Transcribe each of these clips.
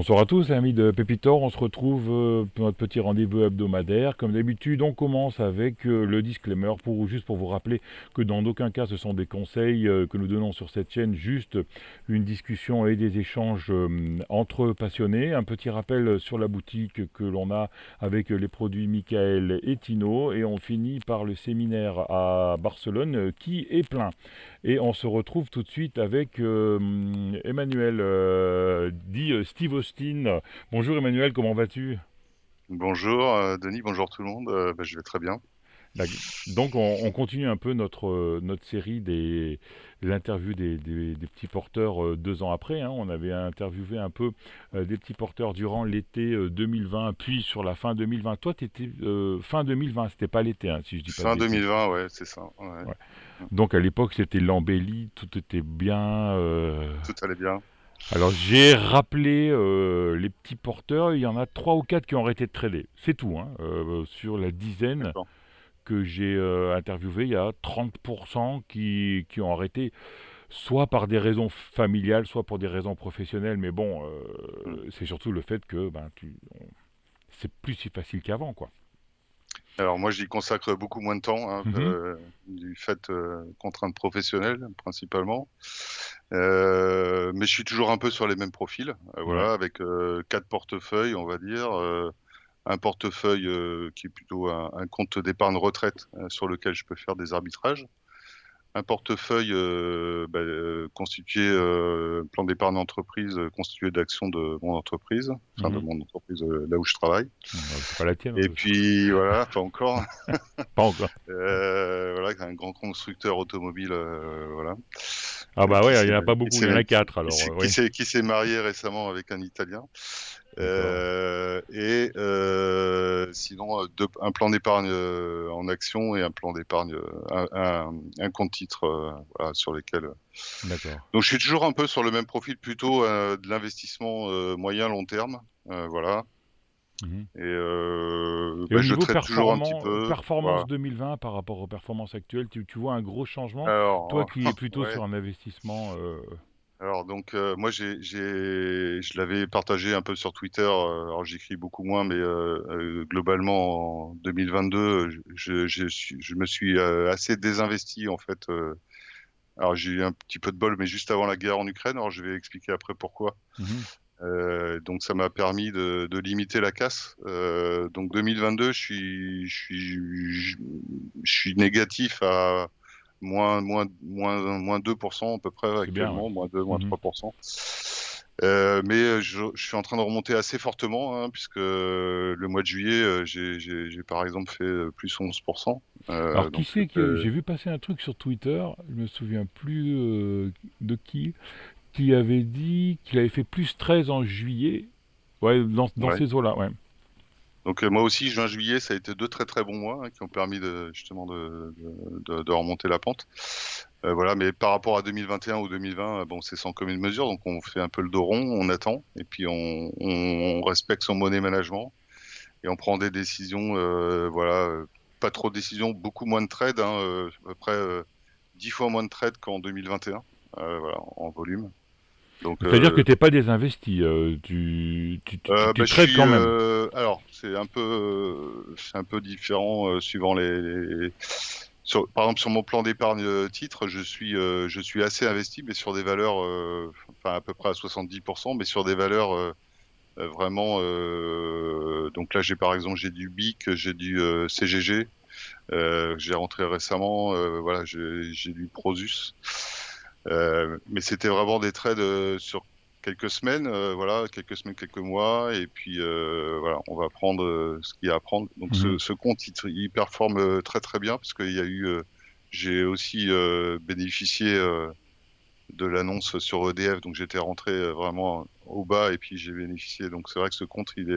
Bonsoir à tous, amis de Pépitor. On se retrouve pour notre petit rendez-vous hebdomadaire. Comme d'habitude, on commence avec le disclaimer juste pour vous rappeler que dans aucun cas ce sont des conseils que nous donnons sur cette chaîne, juste une discussion et des échanges entre passionnés. Un petit rappel sur la boutique que l'on a avec les produits Michael et Tino. Et on finit par le séminaire à Barcelone qui est plein. Et on se retrouve tout de suite avec Emmanuel, dit Steve Austin. Bonjour Emmanuel, comment vas-tu? Bonjour Denis, bonjour tout le monde. Je vais très bien. La- Donc on continue un peu notre série des l'interview des petits porteurs 2 ans après, hein. On avait interviewé un peu des petits porteurs durant l'été 2020, puis sur la fin 2020. Toi, tu étais fin 2020, c'était pas l'été, hein, si je dis pas de Fin bêtises. 2020, ouais, c'est ça. Ouais. Ouais. Donc à l'époque, c'était l'embellie, tout était bien. Tout allait bien. Alors j'ai rappelé les petits porteurs, il y en a 3 ou 4 qui ont arrêté de trader. C'est tout, hein. Sur la dizaine D'accord. que j'ai interviewé, il y a 30% qui ont arrêté, soit par des raisons familiales, soit pour des raisons professionnelles. Mais bon, Mm. c'est surtout le fait que c'est plus si facile qu'avant, quoi. Alors moi, j'y consacre beaucoup moins de temps, hein, Mhm. du fait contraintes professionnelles principalement. Mais je suis toujours un peu sur les mêmes profils, Ouais. voilà, avec 4 portefeuilles, on va dire. Un portefeuille qui est plutôt un compte d'épargne retraite sur lequel je peux faire des arbitrages. Un portefeuille constitué, plan d'épargne entreprise constitué d'actions de mon entreprise, enfin de Mhm. mon entreprise là où je travaille. C'est pas la tienne, Et puis voilà, pas encore. pas encore. Voilà, un grand constructeur automobile, voilà, Ah bah qui ouais, il s'est n'y en a pas beaucoup, il y en a 4 alors, oui. qui s'est marié récemment avec un Italien. D'accord. Sinon, un plan d'épargne en action et un plan d'épargne, un compte titre, voilà, sur lesquels. D'accord. Donc, je suis toujours un peu sur le même profil, plutôt de l'investissement moyen long terme, voilà. Mhm. Et Et au je niveau traite toujours un petit peu, performance voilà. 2020 par rapport aux performances actuelles, tu vois un gros changement? Toi Alors, qui es plutôt ouais. sur un investissement. Alors donc moi je l'avais partagé un peu sur Twitter. Alors j'écris beaucoup moins, mais globalement en 2022, je me suis assez désinvesti en fait. Alors j'ai eu un petit peu de bol, mais juste avant la guerre en Ukraine. Alors je vais expliquer après pourquoi. Mhm. Donc ça m'a permis de limiter la casse. Donc 2022, je suis négatif à moins 2% à peu près C'est bien, ouais. actuellement, moins 2, moins Mhm. 3%. Mais je suis en train de remonter assez fortement, hein, puisque le mois de juillet, j'ai par exemple fait plus 11%. Alors qui Donc c'est que j'ai vu passer un truc sur Twitter, je me souviens plus de qui avait dit qu'il avait fait plus 13 en juillet. Ouais, dans ouais. ces eaux-là, ouais. Donc moi aussi, juin-juillet, ça a été 2 très très bons mois, hein, qui ont permis de justement de remonter la pente. Voilà, mais par rapport à 2021 ou 2020, bon, c'est sans commune mesure, donc on fait un peu le dos rond, on attend, et puis on respecte son money management et on prend des décisions, voilà, pas trop de décisions, beaucoup moins de trades, hein, à peu près 10 fois moins de trades qu'en 2021, voilà, en volume. Donc C'est-à-dire que t'es pas désinvesti, tu je trades suis quand même. alors c'est un peu différent suivant par exemple sur mon plan d'épargne titre, je suis assez investi mais sur des valeurs enfin à peu près à 70%, mais sur des valeurs vraiment donc là j'ai par exemple j'ai du BIC, j'ai du CGG, j'ai rentré récemment, voilà, j'ai du Prosus. Mais c'était vraiment des trades sur quelques semaines, voilà, quelques semaines, quelques mois, et puis voilà, on va prendre ce qu'il y a à prendre. Donc Mhm. ce compte, il performe très très bien parce qu'il y a eu, j'ai aussi bénéficié de l'annonce sur EDF, donc j'étais rentré vraiment au bas et puis j'ai bénéficié. Donc c'est vrai que ce compte, il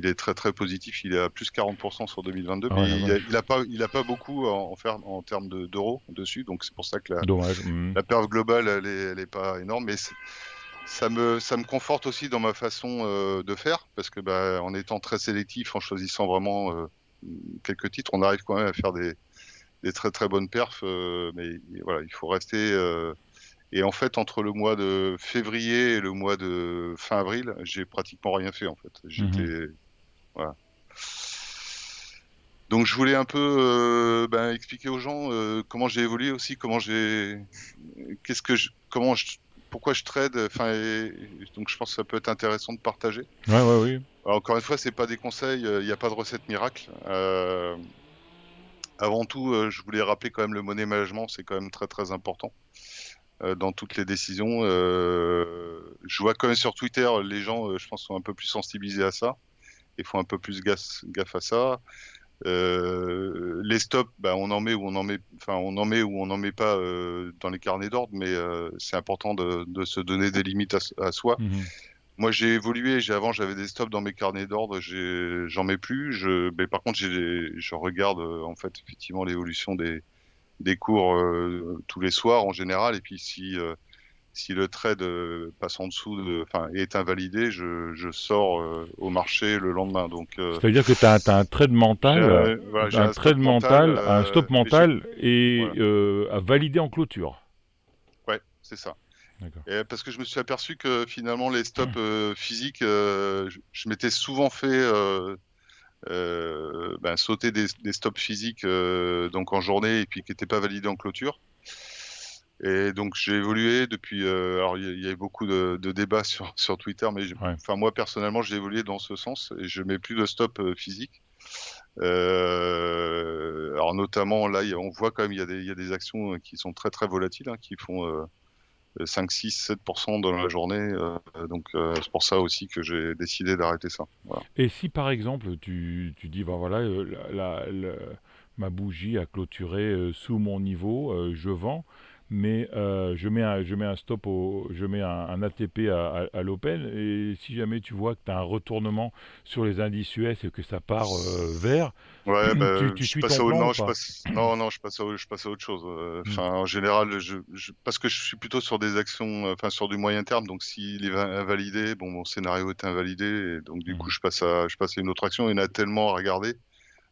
est très très positif. Il est à plus 40% sur 2022, Ah ouais, la mais vache. il a pas beaucoup en termes d'euros dessus. Donc c'est pour ça que Dommage. Mhm. la perf globale, elle est pas énorme, mais ça me conforte aussi dans ma façon de faire, parce que bah, en étant très sélectif, en choisissant vraiment quelques titres, on arrive quand même à faire des très très bonnes perfs. Mais voilà, il faut rester. Et en fait, entre le mois de février et le mois de fin avril, j'ai pratiquement rien fait en fait. Mhm. J'étais voilà. Donc je voulais un peu expliquer aux gens comment j'ai évolué aussi, qu'est-ce que je, comment je, pourquoi je trade. Enfin, donc je pense que ça peut être intéressant de partager. Ouais, ouais, oui. Alors, encore une fois, c'est pas des conseils, il n'y a pas de recette miracle. Avant tout, je voulais rappeler quand même le money management, c'est quand même très très important dans toutes les décisions. Je vois quand même sur Twitter, les gens, je pense, sont un peu plus sensibilisés à ça et font un peu plus gaffe à ça. Les stops, bah, on en met ou on en met, enfin, on en met ou on n'en met pas dans les carnets d'ordre, mais c'est important de se donner des limites à soi. Mhm. Moi, j'ai évolué. Avant, j'avais des stops dans mes carnets d'ordre. J'en mets plus. Mais par contre, je regarde en fait effectivement l'évolution des cours tous les soirs en général. Et puis si le trade passe en dessous enfin, est invalidé, je sors au marché le lendemain. Donc, C'est-à-dire que tu as, un trade mental, voilà, j'ai un stop mental. un stop Mais j'ai, mental et voilà, à valider en clôture. ouais, c'est ça. D'accord. Et parce que je me suis aperçu que finalement les stops physiques, je m'étais souvent fait sauter des stops physiques donc en journée et puis qui n'étaient pas validés en clôture. Et donc j'ai évolué depuis. Alors il y a eu beaucoup de débats sur Twitter, mais Ouais. enfin moi personnellement j'ai évolué dans ce sens et je mets plus de stop physique. Alors notamment là, on voit quand même il y a des actions qui sont très très volatiles, hein, qui font 5, 6, 7% dans la journée. Donc c'est pour ça aussi que j'ai décidé d'arrêter ça. Voilà. Et si par exemple tu dis, ben voilà, ma bougie a clôturé sous mon niveau, je vends, mais je mets un stop, je mets un ATP à l'open, et si jamais tu vois que tu as un retournement sur les indices US et que ça part vert, Ouais, tu je suis passe ton à autre, plan ou non, pas? non, je passe à autre chose. Hmm. Enfin, en général, parce que je suis plutôt sur des actions, enfin, sur du moyen terme. Donc, s'il est invalidé, bon, mon scénario est invalidé, et donc du coup, Mhm. je passe à une autre action. Il y en a tellement à regarder.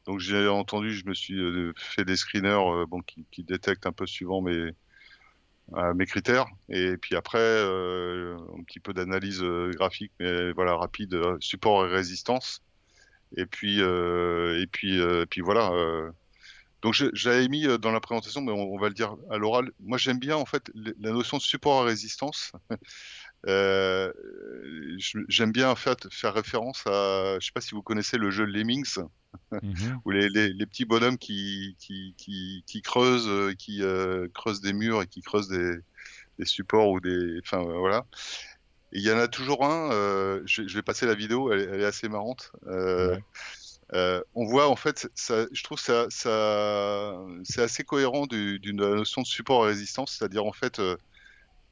Donc, j'ai entendu, je me suis fait des screeners, bon, qui détectent un peu suivant mes critères. Et puis après, un petit peu d'analyse graphique, mais voilà, rapide, support et résistance. Et puis voilà. Donc j'avais mis dans la présentation, mais on va le dire à l'oral. Moi j'aime bien en fait la notion de support à résistance. Euh, J'aime bien en fait faire référence à, je sais pas si vous connaissez le jeu Lemmings, Mhm. où les petits bonhommes qui creusent, creusent des murs et qui creusent des supports ou des, enfin voilà. Et il y en a toujours un. Je vais passer la vidéo, elle est assez marrante. Ouais. On voit en fait, je trouve c'est assez cohérent d'une notion de support à résistance, c'est-à-dire en fait,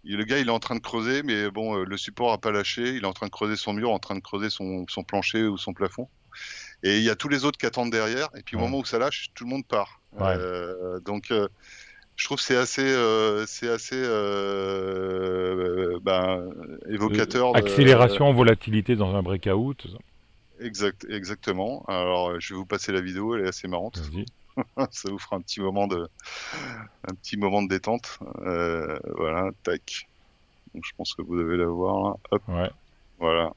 le gars il est en train de creuser, mais bon, le support a pas lâché, il est en train de creuser son mur, en train de creuser son plancher ou son plafond, et il y a tous les autres qui attendent derrière, et puis au Ouais. moment où ça lâche, tout le monde part. Ouais. Donc je trouve que c'est assez évocateur Accélération, volatilité dans un breakout. exactement. Alors je vais vous passer la vidéo, elle est assez marrante. Vas-y. Ça vous fera un petit moment de détente. Voilà, tac. Donc, je pense que vous devez la voir là. Hop, Ouais. voilà.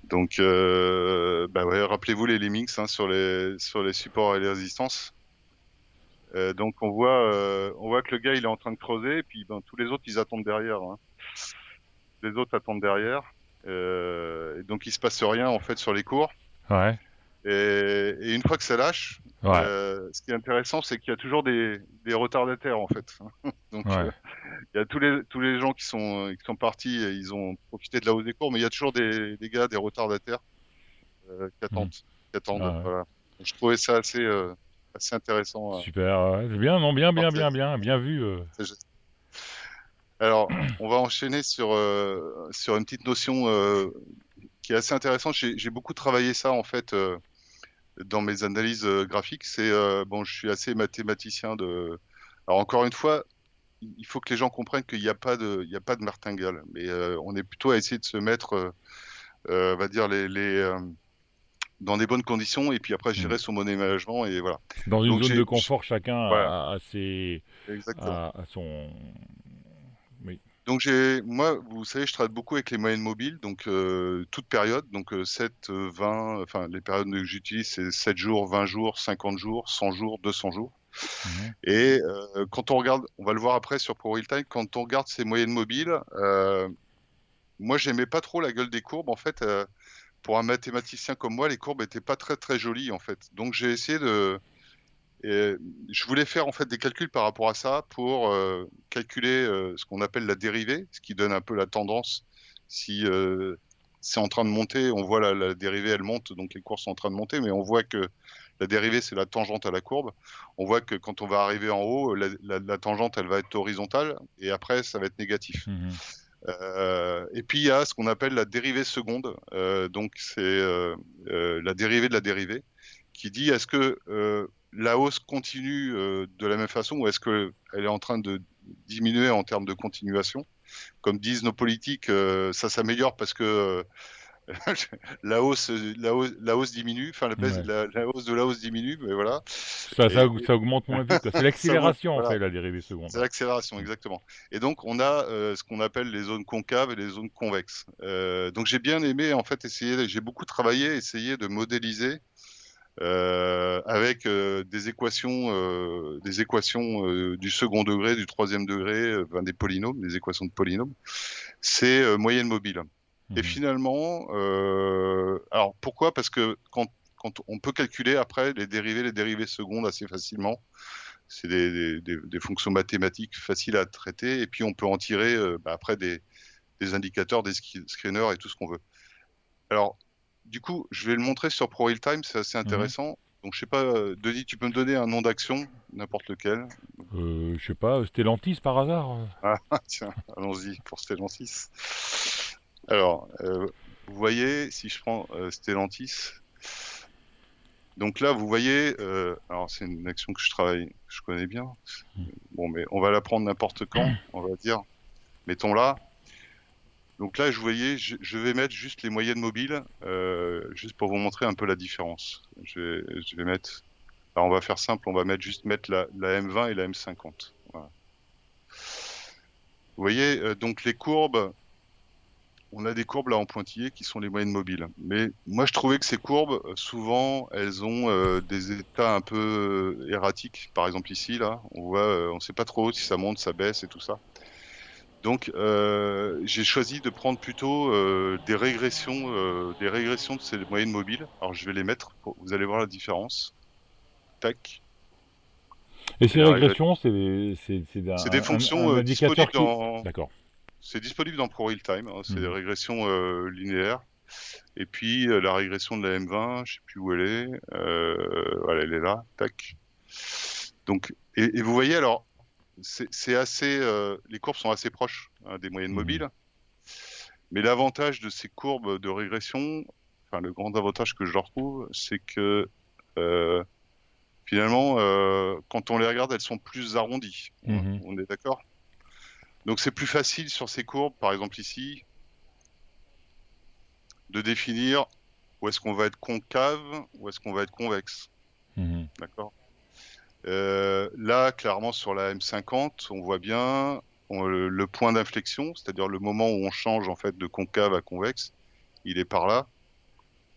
Donc, bah ouais, rappelez-vous les lemmings hein, sur les supports et les résistances. Donc, on voit que le gars il est en train de creuser, et puis ben, tous les autres ils attendent derrière. Hein. Les autres attendent derrière. Et donc, il se passe rien en fait sur les cours. Ouais. Et une fois que ça lâche, Ouais. ce qui est intéressant, c'est qu'il y a toujours des retardataires en fait. Donc Ouais. il y a tous les gens qui sont partis, et ils ont profité de la hausse des cours, mais il y a toujours des gars, des retardataires Mhm. qui attendent. Ah ouais. Voilà. Donc, je trouvais ça assez intéressant Super, ouais. C'est bien, non, bien, à bien, bien, partager. bien, bien vu. Alors, on va enchaîner sur une petite notion qui est assez intéressante. J'ai beaucoup travaillé ça en fait dans mes analyses graphiques. Bon, je suis assez mathématicien de. Alors encore une fois, il faut que les gens comprennent qu'il y a pas de martingale, mais on est plutôt à essayer de se mettre, on va dire dans des bonnes conditions, et puis après Mhm. gérer son money management, et voilà. Dans une Donc zone de confort, chacun voilà, exactement. a son... Oui. Donc moi, vous savez, je travaille beaucoup avec les moyennes mobiles, donc toute période, donc 7, 20, enfin les périodes que j'utilise, c'est 7 jours, 20 jours, 50 jours, 100 jours, 200 jours. Mhm. Et quand on regarde, on va le voir après sur Pro Real Time, quand on regarde ces moyennes mobiles, moi j'aimais pas trop la gueule des courbes en fait. Pour un mathématicien comme moi, les courbes étaient pas très très jolies en fait. Donc j'ai essayé de et je voulais faire en fait des calculs par rapport à ça pour calculer ce qu'on appelle la dérivée, ce qui donne un peu la tendance. Si c'est en train de monter, on voit la dérivée, elle monte, donc les courbes sont en train de monter, mais on voit que la dérivée, c'est la tangente à la courbe. On voit que quand on va arriver en haut, la tangente, elle va être horizontale, et après, ça va être négatif. Mhm. Et puis il y a ce qu'on appelle la dérivée seconde, donc c'est la dérivée de la dérivée, qui dit est-ce que la hausse continue de la même façon, ou est-ce que elle est en train de diminuer en termes de continuation. Comme disent nos politiques, ça s'améliore parce que la hausse diminue, enfin Ouais. la hausse de la hausse diminue, mais voilà. Ça augmente moins vite, quoi. C'est Ça augmente, l'accélération, en voilà. fait, la dérivée seconde. C'est Ouais. l'accélération, exactement. Et donc, on a ce qu'on appelle les zones concaves et les zones convexes. Donc, j'ai bien aimé, en fait, j'ai beaucoup travaillé, essayé de modéliser avec des équations du second degré, du troisième degré, ben, des polynômes, des équations de polynômes. C'est moyenne mobile. Et Mhm. finalement, alors pourquoi? Parce que quand on peut calculer après les dérivées secondes assez facilement. C'est des fonctions mathématiques faciles à traiter, et puis on peut en tirer bah, après des indicateurs, des screeners et tout ce qu'on veut. Alors, du coup, je vais le montrer sur ProRealTime, c'est assez Mhm. intéressant. Donc, je sais pas, Denis, tu peux me donner un nom d'action, n'importe lequel. Je sais pas, Stellantis par hasard? Ah, tiens, allons-y pour Stellantis. Alors, vous voyez, si je prends Stellantis, donc là, vous voyez, alors c'est une action que je travaille, que je connais bien. Bon, mais on va la prendre n'importe quand, on va dire. Mettons là. Donc là, je voyais, je vais mettre juste les moyennes mobiles, juste pour vous montrer un peu la différence. Je vais mettre, alors on va faire simple, on va juste mettre la M20 et la M50. Voilà. Vous voyez, donc les courbes, on a des courbes là en pointillé qui sont les moyennes mobiles. Mais moi, je trouvais que ces courbes, souvent, elles ont des états un peu erratiques. Par exemple ici, là, on voit, on sait pas trop si ça monte, ça baisse et tout ça. Donc, j'ai choisi de prendre plutôt des régressions de ces moyennes mobiles. Alors, je vais les mettre, vous allez voir la différence. Tac. Et Et ces la régression. régressions, c'est C'est des fonctions un indicateur qui... D'accord. c'est disponible dans ProRealTime, hein. C'est des Mhm. régressions linéaires. Et puis, la régression de la M20, je sais plus où elle est. Voilà, elle est là. Tac. Donc, et vous voyez, alors, c'est assez, les courbes sont assez proches hein, des moyennes Mhm. mobiles. Mais l'avantage de ces courbes de régression, enfin le grand avantage que je retrouve, c'est que euh, finalement, quand on les regarde, elles sont plus arrondies. Mhm. On est d'accord? Donc c'est plus facile sur ces courbes, par exemple ici, de définir où est-ce qu'on va être concave, où est-ce qu'on va être convexe. Mhm. D'accord? Là, clairement, sur la M50, on voit bien le point d'inflexion, c'est-à-dire le moment où on change en fait de concave à convexe, il est par là.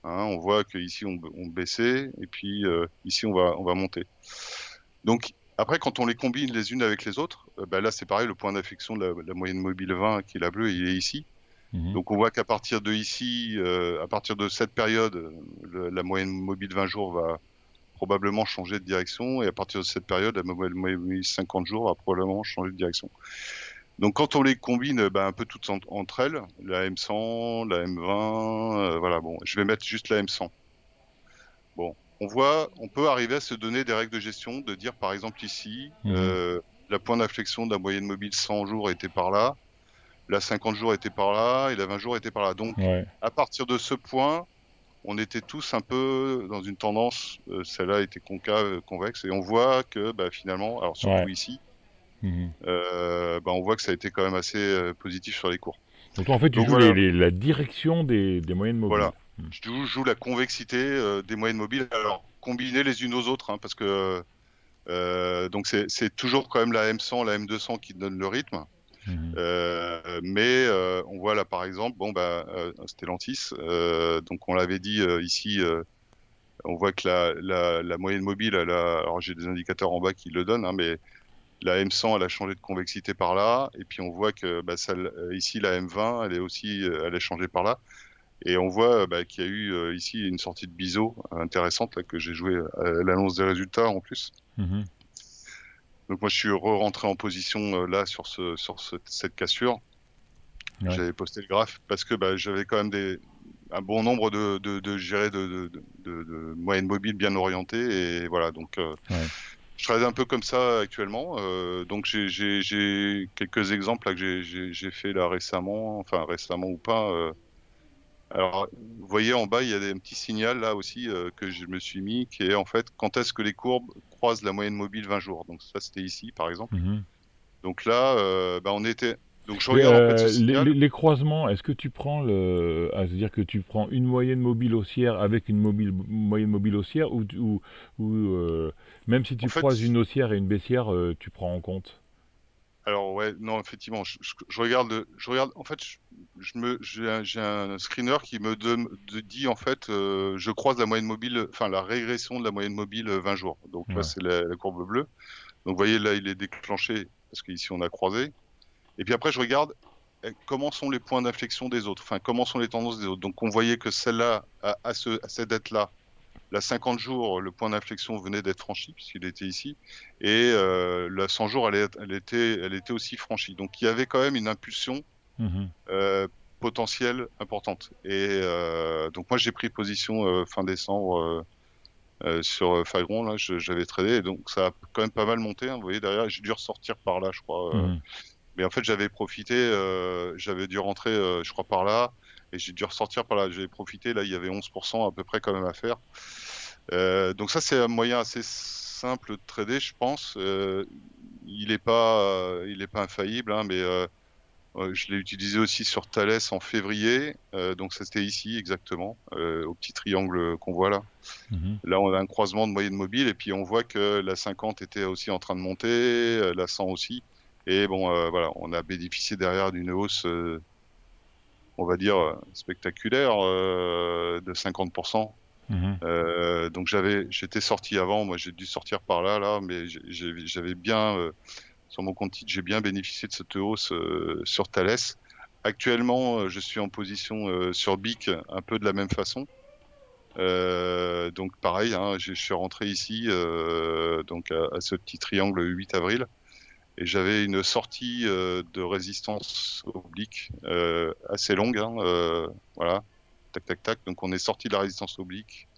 Hein, on voit qu'ici on baissait et puis ici on va monter. Donc après quand on les combine les unes avec les autres, bah là c'est pareil, le point d'affection de la moyenne mobile 20 qui est la bleue, il est ici. Mhm. Donc on voit qu'à partir de ici, à partir de cette période, la moyenne mobile 20 jours va probablement changer de direction, et à partir de cette période, la moyenne mobile 50 jours va probablement changer de direction. Donc quand on les combine bah, un peu toutes entre elles, la M100, la M20, voilà, bon, je vais mettre juste la M100. Bon, on peut arriver à se donner des règles de gestion, de dire par exemple ici, Mhm. la point d'inflexion de la moyenne mobile 100 jours était par là, la 50 jours était par là, et la 20 jours était par là. Donc, Ouais. à partir de ce point, on était tous un peu dans une tendance, celle-là était concave, convexe, et on voit que bah, finalement, alors Ouais. surtout ici, Mhm. bah, on voit que ça a été quand même assez positif sur les cours. Donc toi, en fait, tu Donc joues voilà, la direction des moyennes voilà. mobiles. Je joue la convexité des moyennes mobiles, alors combinées les unes aux autres, hein, parce que donc c'est toujours quand même la M100, la M200 qui donne le rythme. Mhm. Mais on voit là par exemple, bon bah Stellantis, donc on l'avait dit ici, on voit que la moyenne mobile, alors j'ai des indicateurs en bas qui le donnent, hein, mais la M100 elle a changé de convexité par là, et puis on voit que bah, celle, ici la M20 elle est aussi, elle a changé par là, et on voit bah, qu'il y a eu ici une sortie de biseau intéressante là, que j'ai joué à l'annonce des résultats en plus. Mhm. Donc moi je suis re-rentré en position là cette cassure. Ouais. J'avais posté le graphe parce que bah, j'avais quand même un bon nombre je dirais de moyennes mobiles bien orientées, et voilà, donc Ouais. je travaille un peu comme ça actuellement. Donc j'ai quelques exemples là que j'ai fait là récemment, enfin récemment ou pas. Alors vous voyez en bas il y a un petit signal là aussi que je me suis mis, qui est en fait quand est-ce que les courbes croisent la moyenne mobile 20 jours. Donc ça c'était ici par exemple. Mhm. Donc là bah, on était, donc je Et regarde en fait ce les, signal. les croisements, est-ce que tu prends c'est-à-dire que tu prends une moyenne mobile haussière avec une moyenne mobile haussière ou même si En tu croises fait, une haussière et une baissière, tu prends en compte? alors ouais, non, effectivement, je regarde, je regarde. En fait, j'ai un screener qui dit en fait, je croise la moyenne mobile, enfin la régression de la moyenne mobile 20 jours. Donc là, Ouais. c'est la courbe bleue. Donc vous voyez là, il est déclenché parce qu'ici on a croisé. Et puis après, je regarde comment sont les points d'inflexion des autres. Enfin, comment sont les tendances des autres. Donc on voyait que celle-là, à cette date-là, la 50 jours, le point d'inflexion venait d'être franchi puisqu'il était ici, et la 100 jours, elle était aussi franchie. Donc il y avait quand même une impulsion Mhm. euh, potentielle importante. Et donc moi j'ai pris position fin décembre sur Fireball, là, j'avais tradé, et donc ça a quand même pas mal monté. Hein, vous voyez derrière, j'ai dû ressortir par là, je crois. Mhm. Mais en fait j'avais profité, j'avais dû rentrer, je crois par là. Et j'ai dû ressortir par là. J'avais profité. Là, il y avait 11% à peu près quand même à faire. Donc ça, c'est un moyen assez simple de trader, je pense. Il est pas infaillible, hein, mais je l'ai utilisé aussi sur Thales en février. Donc ça, c'était ici exactement, au petit triangle qu'on voit là. Mhm. Là, on a un croisement de moyenne mobile, et puis on voit que la 50 était aussi en train de monter, la 100 aussi. Et bon, voilà, on a bénéficié derrière d'une hausse, on va dire, spectaculaire, de 50%. Mhm. Donc j'étais sorti avant, moi j'ai dû sortir par là, mais j'avais bien, sur mon compte titre, j'ai bien bénéficié de cette hausse sur Thales. Actuellement, je suis en position sur BIC un peu de la même façon. Donc pareil, hein, je suis rentré ici donc à ce petit triangle 8 avril, et j'avais une sortie de résistance oblique assez longue, hein, voilà, tac tac tac. Donc on est sorti de la résistance oblique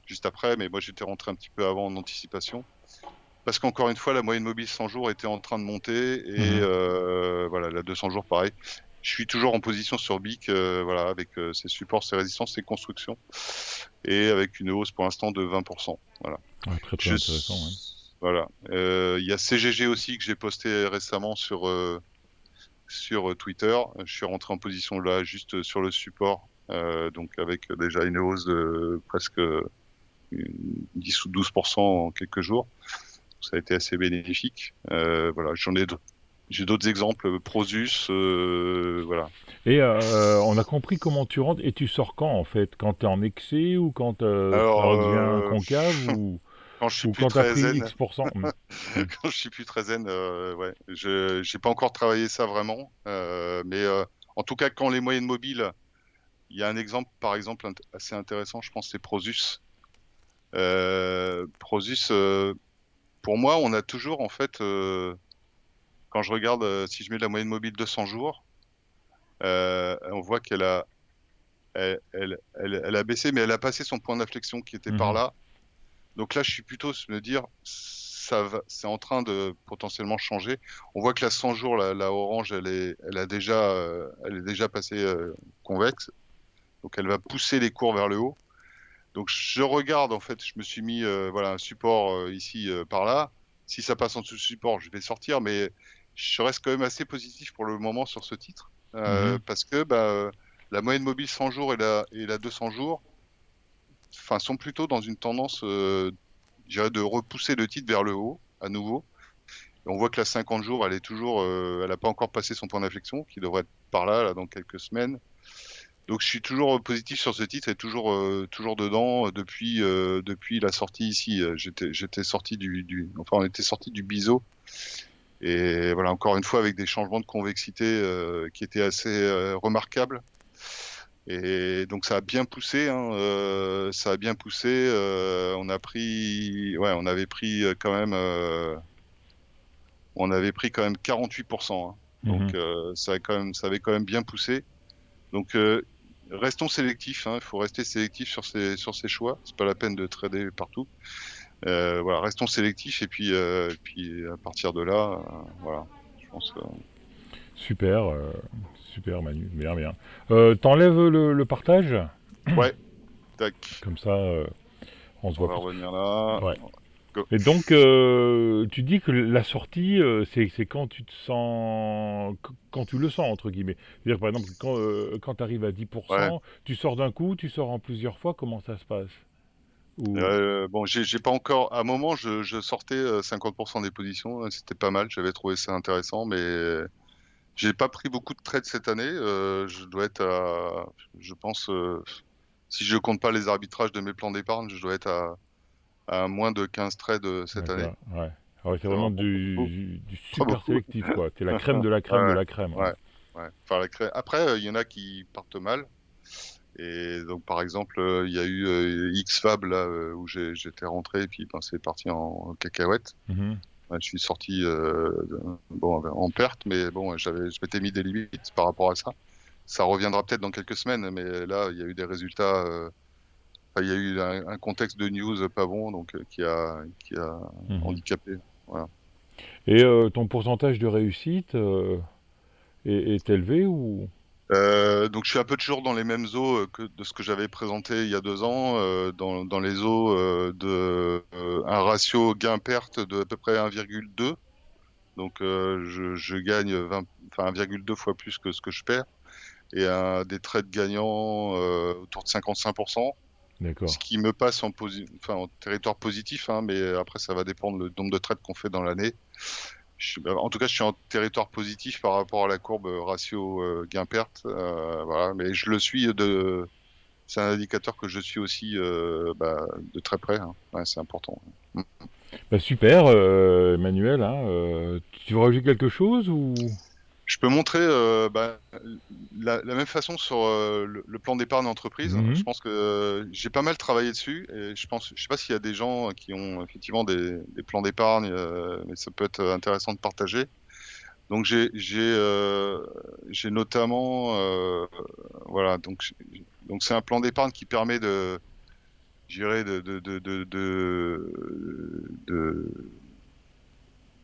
juste après, mais moi j'étais rentré un petit peu avant en anticipation. Parce qu'encore une fois, la moyenne mobile 100 jours était en train de monter, et Mhm. voilà, la 200 jours pareil. Je suis toujours en position sur BIC, voilà, avec ses supports, ses résistances, ses constructions, et avec une hausse pour l'instant de 20%. Voilà. Ouais, très très Je, intéressant. Ouais. voilà. Il y a CGG aussi que j'ai posté récemment sur Twitter. Je suis rentré en position là, juste sur le support, donc avec déjà une hausse de presque 10 ou 12% en quelques jours. Ça a été assez bénéfique. Voilà, j'ai d'autres exemples, Prosus, voilà. Et on a compris comment tu rentres et tu sors quand en fait? Quand tu es en excès ou quand ça Alors, redevient concave quand je suis ou plus quand tu as très pris zen, X%? Mm. quand je suis plus très zen, ouais, j'ai pas encore travaillé ça vraiment, mais en tout cas, quand les moyennes mobiles, il y a un exemple, par exemple, assez intéressant, je pense, c'est Prosus. Prosus, pour moi, on a toujours, en fait, quand je regarde, si je mets la moyenne mobile 200 jours, on voit elle a baissé, mais elle a passé son point d'inflexion qui était par Mhm. là. Donc là, je suis plutôt me dire, c'est en train de potentiellement changer. On voit que la 100 jours, la orange, elle est déjà passée convexe. Donc elle va pousser les cours vers le haut. Donc je regarde, en fait, je me suis mis voilà, un support ici par là. Si ça passe en dessous du support, je vais sortir, mais je reste quand même assez positif pour le moment sur ce titre, Mhm. parce que bah, la moyenne mobile 100 jours et la 200 jours, enfin, sont plutôt dans une tendance, je dirais, de repousser le titre vers le haut à nouveau. Et on voit que la 50 jours, elle est toujours, elle n'a pas encore passé son point d'inflexion, qui devrait être par là, dans quelques semaines. Donc je suis toujours positif sur ce titre et toujours dedans depuis la sortie ici. J'étais sorti enfin on était sorti du biseau et voilà encore une fois avec des changements de convexité qui étaient assez remarquables. Et donc ça a bien poussé, hein, ça a bien poussé. On avait pris quand même, on avait pris quand même 48%. Hein. Donc Mhm. ça avait quand même bien poussé. Donc restons sélectifs. Hein, il faut rester sélectif sur ces choix. C'est pas la peine de trader partout. Voilà, restons sélectifs et puis à partir de là, voilà, je pense. Super, super Manu, bien, bien. T'enlèves le partage? Ouais, tac. Comme ça, on se On voit va plus. revenir là. Ouais. Go. Et donc, tu dis que la sortie, c'est quand tu te sens, quand tu le sens, entre guillemets. C'est-à-dire, par exemple, quand tu arrives à Ouais. 10%, tu sors d'un coup, tu sors en plusieurs fois, comment ça se passe? Ou... Bon, j'ai pas encore. À un moment, je sortais 50% des positions. C'était pas mal. J'avais trouvé ça intéressant, mais j'ai pas pris beaucoup de trades cette année. Je dois être à, je pense, si je compte pas les arbitrages de mes plans d'épargne, je dois être à moins de 15 trades cette année. D'accord, ouais. Ah ouais, c'est C'est vraiment vraiment beaucoup, du très super beaucoup. sélectif, quoi. T'es la crème de la crème de Ouais, la crème, ouais. ouais, ouais. Enfin, après, il y en a qui partent mal. Et donc, par exemple, il y a eu XFAB là où j'étais rentré, et puis ben, c'est parti en cacahuète. Mhm. Ouais, je suis sorti bon en perte, mais bon, je m'étais mis des limites par rapport à ça. Ça reviendra peut-être dans quelques semaines, mais là, il y a eu des résultats. Enfin, il y a eu un contexte de news pas bon, donc qui a Mhm. handicapé. Voilà. Et ton pourcentage de réussite est élevé ou... Donc je suis un peu toujours dans les mêmes eaux que de ce que j'avais présenté il y a 2 ans, dans les eaux de un ratio gain-perte de à peu près 1,2. Donc je gagne 1,2 fois plus que ce que je perds et des trades gagnants autour de 55%, D'accord. ce qui me passe en territoire positif, hein, mais après ça va dépendre le nombre de trades qu'on fait dans l'année. En tout cas, je suis en territoire positif par rapport à la courbe ratio gain-perte. Voilà, mais je le suis c'est un indicateur que je suis aussi de très près. Hein. Ouais, c'est important. Mm. Bah super, Emmanuel, hein, tu veux rajouter quelque chose ou... Je peux montrer la même façon sur le plan d'épargne entreprise. Je Mhm. pense que j'ai pas mal travaillé dessus et je sais pas s'il y a des gens qui ont effectivement des plans d'épargne, mais ça peut être intéressant de partager. Donc j'ai notamment voilà donc c'est un plan d'épargne qui permet de je dirais de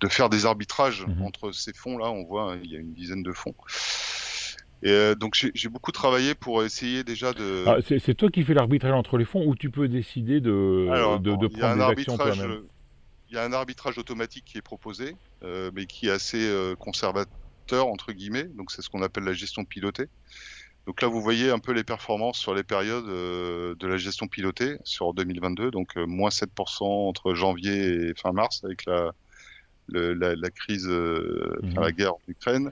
faire des arbitrages Mhm. entre ces fonds là. On voit hein, il y a une dizaine de fonds et donc j'ai beaucoup travaillé pour essayer déjà Ah, de c'est toi qui fais l'arbitrage entre les fonds ou tu peux décider alors de il y a prendre un des actions arbitrage toi-même? il y a un arbitrage automatique qui est proposé mais qui est assez conservateur entre guillemets. Donc c'est ce qu'on appelle la gestion pilotée. Donc là, vous voyez un peu les performances sur les périodes de la gestion pilotée sur 2022. Donc moins 7% entre janvier et fin mars avec la crise, enfin la Mhm. guerre en Ukraine.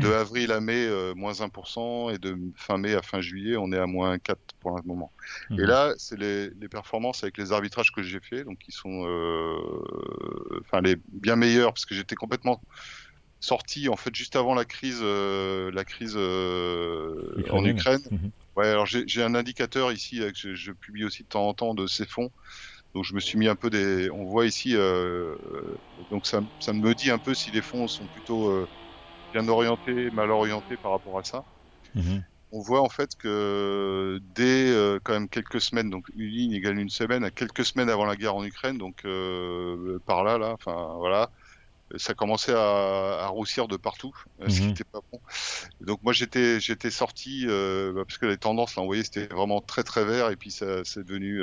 De avril à mai, moins 1%. Et de fin mai à fin juillet, on est à moins 4 pour le moment. Et Mhm. là, c'est les performances avec les arbitrages que j'ai fait, donc qui sont enfin les bien meilleurs parce que j'étais complètement sorti en fait juste avant la crise en Ukrainienne? Ukraine. Mhm. Ouais, alors j'ai un indicateur ici que je publie aussi de temps en temps de ces fonds. Donc je me suis mis un peu on voit ici, donc ça me dit un peu si les fonds sont plutôt bien orientés, mal orientés par rapport à ça. Mhm. On voit en fait que dès quand même quelques semaines, donc une ligne égale une semaine, à quelques semaines avant la guerre en Ukraine, donc par là, enfin voilà, ça commençait à roussir de partout, ce qui Mhm. était pas bon. Et donc moi j'étais sorti parce que les tendances là, vous voyez, c'était vraiment très très vert et puis ça c'est devenu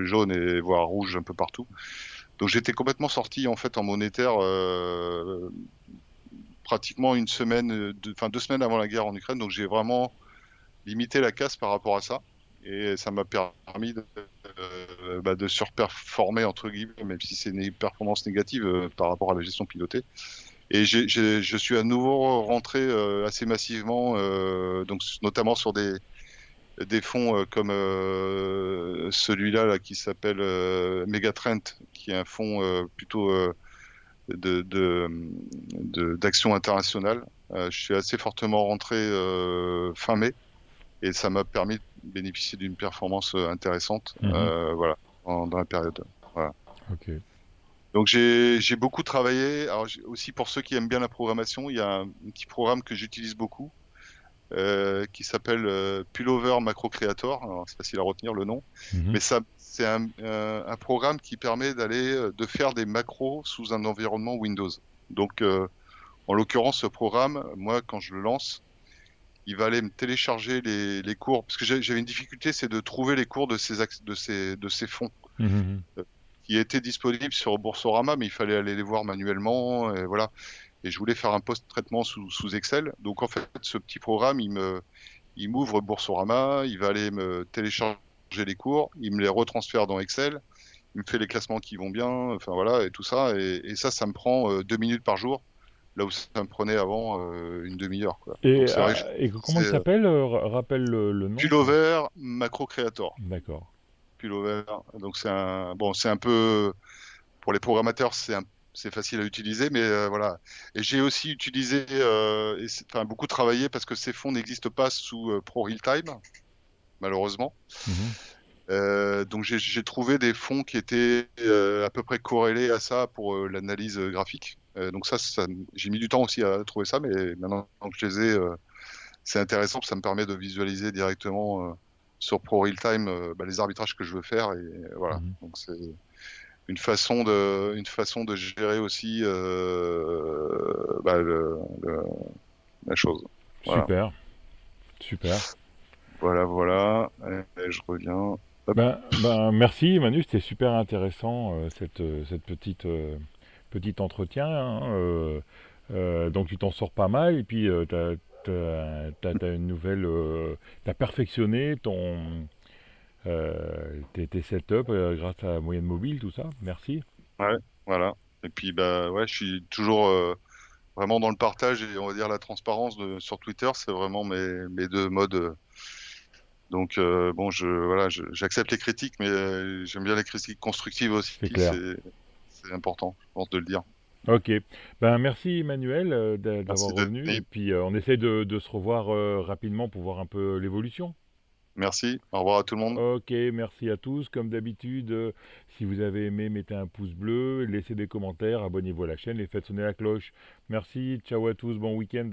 jaune et voire rouge un peu partout. Donc j'étais complètement sorti en fait en monétaire pratiquement une semaine, enfin 2 semaines avant la guerre en Ukraine. Donc j'ai vraiment limiter la casse par rapport à ça. Et ça m'a permis de surperformer, entre guillemets, même si c'est une performance négative par rapport à la gestion pilotée. Et je suis à nouveau rentré assez massivement, donc notamment sur des fonds comme celui-là là, qui s'appelle Megatrend, qui est un fonds plutôt de, de, d'action internationale. Je suis assez fortement rentré fin mai et ça m'a permis de bénéficier d'une performance intéressante, Mhm. voilà, dans la période. Voilà. Ok. Donc j'ai beaucoup travaillé. Alors aussi pour ceux qui aiment bien la programmation, il y a un petit programme que j'utilise beaucoup qui s'appelle Pullover Macro Creator. Alors c'est facile à retenir le nom, Mhm. mais ça c'est un programme qui permet de faire des macros sous un environnement Windows. Donc en l'occurrence ce programme, moi quand je le lance, il va aller me télécharger les cours parce que j'avais une difficulté, c'est de trouver les cours de ces fonds Mhm. euh, qui étaient disponibles sur Boursorama, mais il fallait aller les voir manuellement, et voilà. Et je voulais faire un post-traitement sous Excel. Donc en fait, ce petit programme, il m'ouvre Boursorama, il va aller me télécharger les cours, il me les retransfère dans Excel, il me fait les classements qui vont bien, enfin voilà, et tout ça. Et ça me prend 2 minutes par jour, là où ça me prenait avant une demi-heure, quoi. Donc c'est vrai que Et comment c'est il s'appelle? Rappelle le nom. Pullover Macro Creator. D'accord. Pullover. Donc c'est un peu pour les programmateurs, c'est facile à utiliser, mais voilà. Et j'ai aussi utilisé, enfin beaucoup travaillé parce que ces fonds n'existent pas sous Pro Realtime, malheureusement. Mhm. Donc j'ai trouvé des fonds qui étaient à peu près corrélés à ça pour l'analyse graphique. Donc j'ai mis du temps aussi à trouver ça, mais maintenant que je les ai, c'est intéressant, ça me permet de visualiser directement sur Pro Realtime les arbitrages que je veux faire, et voilà. Mhm. Donc c'est une façon de gérer aussi la chose. Voilà, Super, super. voilà. Et je reviens. Hop. Merci Manu, c'était super intéressant cette petite petit entretien, hein, donc tu t'en sors pas mal et puis t'as une nouvelle, t'as perfectionné tes setups grâce à la moyenne mobile, tout ça. Merci. Ouais, voilà. Et puis bah ouais, je suis toujours vraiment dans le partage et on va dire la transparence sur Twitter, c'est vraiment mes deux modes. Donc bon, j'accepte les critiques, mais j'aime bien les critiques constructives aussi. C'est clair. C'est important, je pense, de le dire. Ok. Merci Emmanuel d'avoir Merci revenu et Denis. puis on essaie de se revoir rapidement pour voir un peu l'évolution. Merci. Au revoir à tout le monde. Ok, merci à tous. Comme d'habitude, si vous avez aimé, mettez un pouce bleu, laissez des commentaires, abonnez-vous à la chaîne et faites sonner la cloche. Merci, ciao à tous, bon week-end.